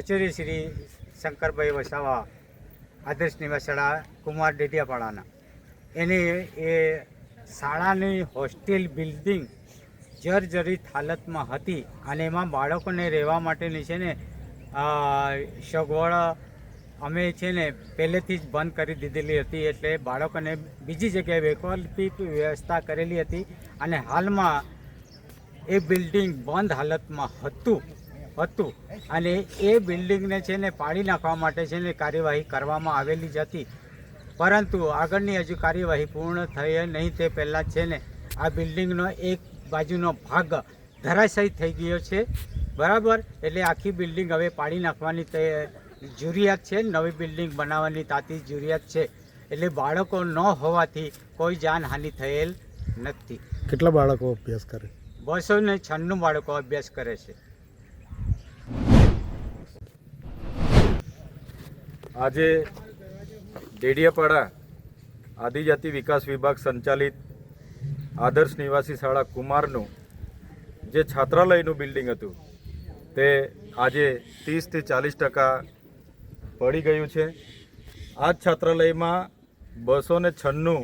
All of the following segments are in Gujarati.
આચાર્ય શ્રી શંકરભાઈ વસાવા આદર્શ નિવાસ શાળા કુમાર ડેડિયાપાડાના એની એ શાળાની હોસ્ટેલ બિલ્ડિંગ જર્જરિત હાલતમાં હતી અને એમાં બાળકોને રહેવા માટેની છે ને સગવડ અમે છે ને પહેલેથી જ બંધ કરી દીધેલી હતી, એટલે બાળકોને બીજી જગ્યાએ વૈકલ્પિક વ્યવસ્થા કરેલી હતી અને હાલમાં એ બિલ્ડિંગ બંધ હાલતમાં હતું અને એ બિલ્ડિંગને છે ને પાડી નાખવા માટે છે ને કાર્યવાહી કરવામાં આવેલી જ હતી, પરંતુ આગળની હજુ કાર્યવાહી પૂર્ણ થઈ નહીં તે પહેલાં છે ને આ બિલ્ડિંગનો એક બાજુનો ભાગ ધરાશાયી થઈ ગયો છે, બરાબર. એટલે આખી બિલ્ડિંગ હવે પાડી નાખવાની તે જરૂરિયાત છે, નવી બિલ્ડિંગ બનાવવાની તાતી જરૂરિયાત છે. એટલે બાળકો ન હોવાથી કોઈ જાનહાનિ થયેલ નથી. કેટલા બાળકો અભ્યાસ કરે? 296 બાળકો અભ્યાસ કરે છે. આજે ડેડિયાપાડા આદિજાતિ વિકાસ વિભાગ સંચાલિત આદર્શ નિવાસી શાળા કુમારનું જે છાત્રાલયનું બિલ્ડિંગ હતું તે આજે 30 થી 40% પડી ગયું છે. આ જ છાત્રાલયમાં 296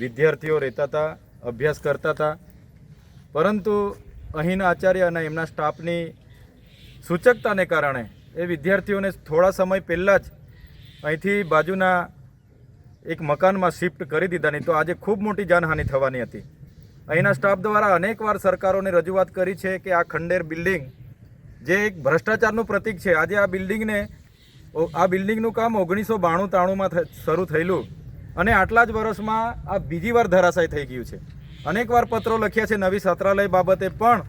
વિદ્યાર્થીઓ રહેતા હતા, અભ્યાસ કરતા હતા, પરંતુ અહીંના આચાર્ય અને એમના સ્ટાફની સૂચકતાને કારણે એ વિદ્યાર્થીઓને થોડા સમય પહેલાં જ અહીંથી બાજુના એક મકાનમાં શિફ્ટ કરી દીધા, નહીં તો આજે ખૂબ મોટી જાનહાનિ થવાની હતી. અહીંના સ્ટાફ દ્વારા અનેકવાર સરકારોને રજૂઆત કરી છે કે આ ખંડેર બિલ્ડિંગ જે એક ભ્રષ્ટાચારનું પ્રતીક છે, આજે આ બિલ્ડિંગનું કામ 1992-93માં શરૂ થયેલું અને આટલા જ વર્ષમાં આ બીજી વાર ધરાશાય થઈ ગયું છે. અનેકવાર પત્રો લખ્યા છે નવી છાત્રાલય બાબતે, પણ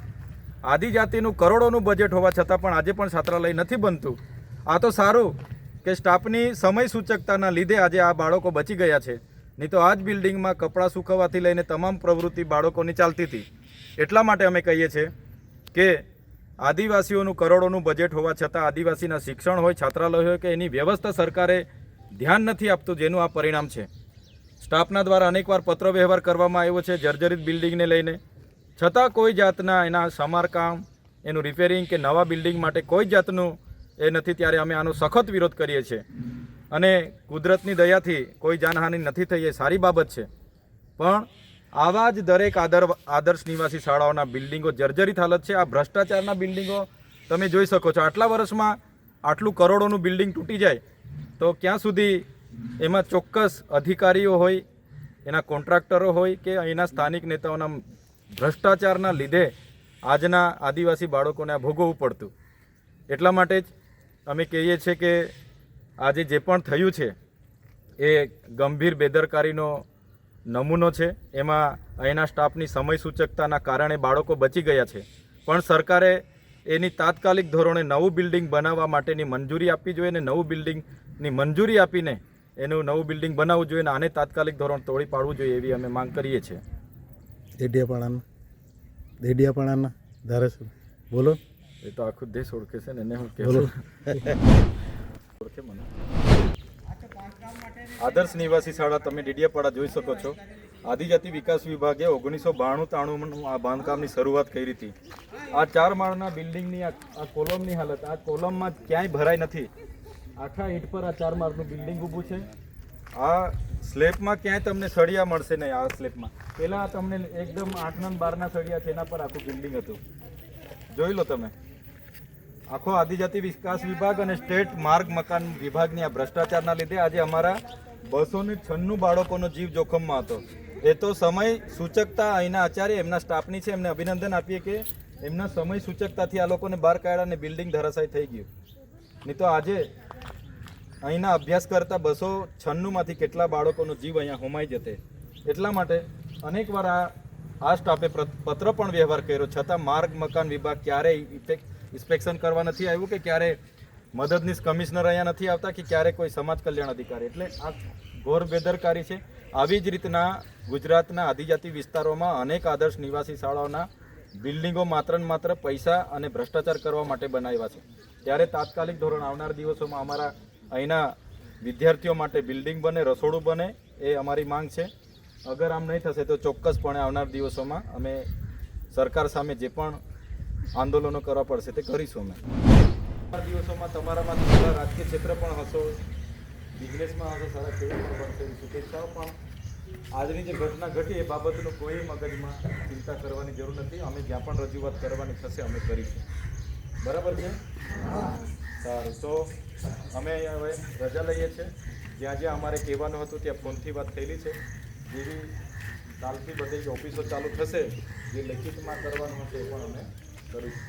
આદિજાતિનું કરોડોનું બજેટ હોવા છતાં પણ આજે પણ છાત્રાલય નથી બનતું. આ તો સારું કે સ્ટાફની સમય સૂચકતાના લીધે આજે આ બાળકો બચી ગયા છે, નહીં તો આ જ બિલ્ડિંગમાં કપડાં સૂકવવાથી લઈને તમામ પ્રવૃત્તિ બાળકોની ચાલતી હતી. એટલા માટે અમે કહીએ છીએ કે આદિવાસીઓનું કરોડોનું બજેટ હોવા છતાં આદિવાસીના શિક્ષણ હોય, છાત્રાલય હોય કે એની વ્યવસ્થા સરકારે ધ્યાન નથી આપતું, જેનું આ પરિણામ છે. સ્ટાફના દ્વારા અનેકવાર પત્ર વ્યવહાર કરવામાં આવ્યો છે જર્જરિત બિલ્ડિંગને લઈને, છતાં કોઈ જાતના એના સમારકામ, એનું રિપેરિંગ કે નવા બિલ્ડિંગ માટે કોઈ જાતનું એ નથી. ત્યારે અમે આનો સખત વિરોધ કરીએ છીએ અને કુદરતની દયાથી કોઈ જાનહાનિ નથી થઈ, એ સારી બાબત છે. પણ આવા જ દરેક આદર્શ નિવાસી શાળાઓના બિલ્ડિંગો જર્જરિત હાલત છે. આ ભ્રષ્ટાચારના બિલ્ડિંગો તમે જોઈ શકો છો. આટલા વર્ષમાં આટલું કરોડોનું બિલ્ડિંગ તૂટી જાય તો ક્યાં સુધી એમાં ચોક્કસ અધિકારીઓ હોય, એના કોન્ટ્રાક્ટરો હોય કે અહીંના સ્થાનિક નેતાઓના ભ્રષ્ટાચારના લીધે આજના આદિવાસી બાળકોને આ ભોગવવું પડતું. એટલા માટે જ અમે કહીએ છીએ કે આજે જે પણ થયું છે એ ગંભીર બેદરકારીનો નમૂનો છે. એમાં અહીંના સ્ટાફની સમય સૂચકતાના કારણે બાળકો બચી ગયા છે, પણ સરકારે એની તાત્કાલિક ધોરણે નવું બિલ્ડિંગ બનાવવા માટેની મંજૂરી આપવી જોઈએ અને નવું બિલ્ડિંગની મંજૂરી આપીને એનું નવું બિલ્ડિંગ બનાવવું જોઈએ અને આને તાત્કાલિક ધોરણ તોડી પાડવું જોઈએ, એવી અમે માંગ કરીએ છીએ. ડેડિયાપાડાના ધારાસભ્ય બોલો. એ તો આખું દેશ ઓળખે છે ને, એને હું કહેવું ઓળખે મને. આદર્શ નિવાસી શાળા તમે ડેડિયાપાડા જોઈ શકો છો. આદિજાતિ વિકાસ વિભાગે 1992-93માં આ બાંધકામની શરૂઆત કરી હતી. આ 4 માળના બિલ્ડિંગની આ કોલમની હાલત, આ કોલમમાં ક્યાંય ભરાઈ નથી. આખા ઈંટ પર આ 4 માળનું બિલ્ડિંગ ઊભું છે. આ સ્લેબમાં ક્યાંય તમને સળિયા મળશે નહીં. આ સ્લેબમાં પહેલાં તમને એકદમ 8 અને 12ના સળિયા છે, એના પર આખું બિલ્ડિંગ હતું. જોઈ લો તમે. આખો આદિજાતિ વિકાસ વિભાગ અને સ્ટેટ માર્ગ મકાન વિભાગની આ ભ્રષ્ટાચારના લીધે આજે અમારા 296 બાળકોનો જીવ જોખમમાં હતો. એ તો સમય સૂચકતા અહીંના આચાર્ય એમના સ્ટાફની છે, એમને અભિનંદન આપીએ કે એમના સમય સૂચકતાથી આ લોકોને બહાર કાઢ્યા અને બિલ્ડિંગ ધરાશાયી થઈ ગયું. નહીં તો આજે અહીંના અભ્યાસ કરતા 296માંથી કેટલા બાળકોનો જીવ અહીંયા હોમાઈ જતે. એટલા માટે અનેકવાર આ સ્ટાફે પત્ર પણ વ્યવહાર કર્યો, છતાં માર્ગ મકાન વિભાગ ક્યારેય ઇન્સ્પેક્શન કરવા નથી આવ્યું કે ક્યારે મદદનીશ કમિશનર અહીંયા નથી આવતા કે ક્યારે કોઈ સમાજ કલ્યાણ અધિકારી. એટલે આ ઘોર બેદરકારી છે. આવી જ રીતના ગુજરાતના આદિજાતિ વિસ્તારોમાં અનેક આદર્શ નિવાસી શાળાઓના બિલ્ડિંગો માત્ર પૈસા અને ભ્રષ્ટાચાર કરવા માટે બનાવ્યા છે. ત્યારે તાત્કાલિક ધોરણ આવનાર દિવસોમાં અમારા અહીંના વિદ્યાર્થીઓ માટે બિલ્ડિંગ બને, રસોડું બને, એ અમારી માંગ છે. અગર આમ નહીં થશે તો ચોક્કસપણે આવનાર દિવસોમાં અમે સરકાર સામે જે પણ આંદોલનો કરવા પડશે તે કરીશું અમે. દિવસોમાં તમારામાંથી થોડા રાજકીય ક્ષેત્ર પણ હશો, બિઝનેસમાં હશો, સારા ખેડૂત પણ બનશે એવી શુભેચ્છાઓ. પણ આજની જે ઘટના ઘટી એ બાબતનું કોઈ મગજમાં ચિંતા કરવાની જરૂર નથી. અમે જ્યાં પણ રજૂઆત કરવાની થશે અમે કરીશું. બરાબર છે? સારું, તો અમે અહીંયા હવે રજા લઈએ છીએ. જ્યાં જ્યાં અમારે કહેવાનું હતું ત્યાં ફોનથી વાત થયેલી છે. જેવી કાલથી બધી જ ઓફિસો ચાલુ થશે, જે લેખિતમાં કરવાનું હશે એ પણ અમે કરીશું.